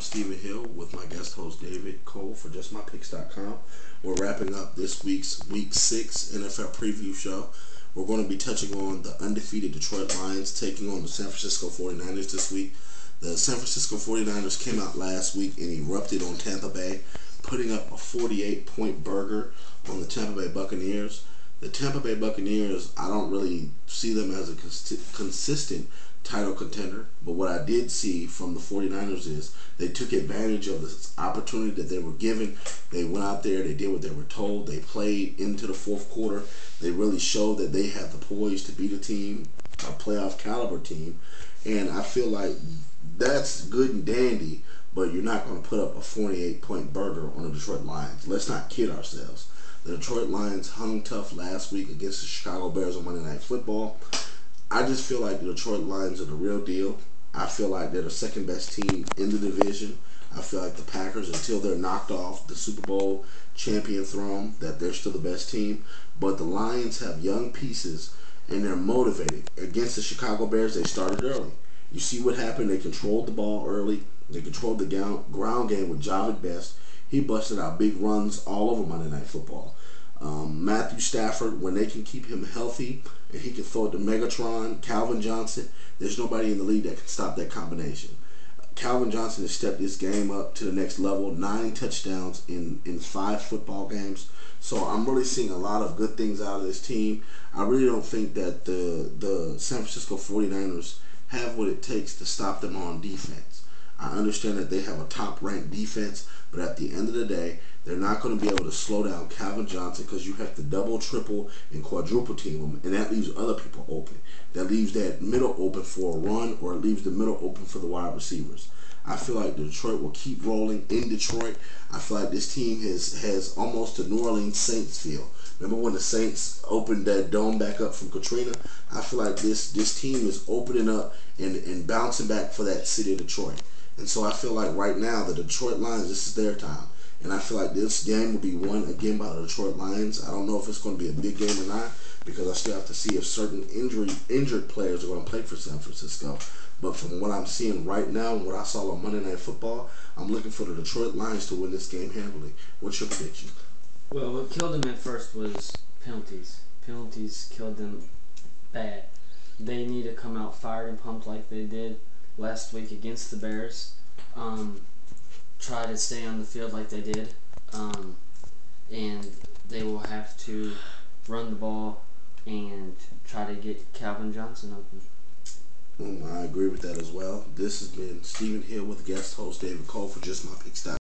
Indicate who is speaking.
Speaker 1: Stephen Hill with my guest host David Cole for JustMyPicks.com. We're wrapping up this week's Week 6 NFL preview show. We're going to be touching on the undefeated Detroit Lions taking on the San Francisco 49ers this week. The San Francisco 49ers came out last week and erupted on Tampa Bay, putting up a 48-point burger on the Tampa Bay Buccaneers. The Tampa Bay Buccaneers, I don't really see them as a consistent title contender, but what I did see from the 49ers is they took advantage of this opportunity that they were given. They went out there, they did what they were told, they played into the fourth quarter. They really showed that they have the poise to beat a team, a playoff caliber team, and I feel like that's good and dandy, but you're not going to put up a 48-point burger on the Detroit Lions. Let's not kid ourselves. The Detroit Lions hung tough last week against the Chicago Bears on Monday Night Football. I just feel like the Detroit Lions are the real deal. I feel like they're the second best team in the division. I feel like the Packers, until they're knocked off the Super Bowl champion throne, that they're still the best team. But the Lions have young pieces, and they're motivated. Against the Chicago Bears, they started early. You see what happened. They controlled the ball early. They controlled the ground game with Jahvid Best. He busted out big runs all over Monday Night Football. Matthew Stafford, when they can keep him healthy and he can throw it to Megatron, Calvin Johnson, there's nobody in the league that can stop that combination. Calvin Johnson has stepped this game up to the next level, 9 touchdowns in 5 football games. So I'm really seeing a lot of good things out of this team. I really don't think that the San Francisco 49ers have what it takes to stop them on defense. I understand that they have a top-ranked defense, but at the end of the day, they're not going to be able to slow down Calvin Johnson because you have to double, triple, and quadruple team him, and that leaves other people open. That leaves that middle open for a run, or it leaves the middle open for the wide receivers. I feel like Detroit will keep rolling in Detroit. I feel like this team has almost a New Orleans Saints feel. Remember when the Saints opened that dome back up from Katrina? I feel like this team is opening up and bouncing back for that city of Detroit. And so I feel like right now the Detroit Lions, this is their time. And I feel like this game will be won again by the Detroit Lions. I don't know if it's going to be a big game or not because I still have to see if certain injured players are going to play for San Francisco. But from what I'm seeing right now and what I saw on Monday Night Football, I'm looking for the Detroit Lions to win this game handily. What's your prediction?
Speaker 2: Well, what killed them at first was penalties. Penalties killed them bad. They need to come out fired and pumped like they did last week against the Bears. Try to stay on the field like they did. And they will have to run the ball and try to get Calvin Johnson open.
Speaker 1: I agree with that as well. This has been Stephen Hill with guest host David Cole for JustMyPicks.com.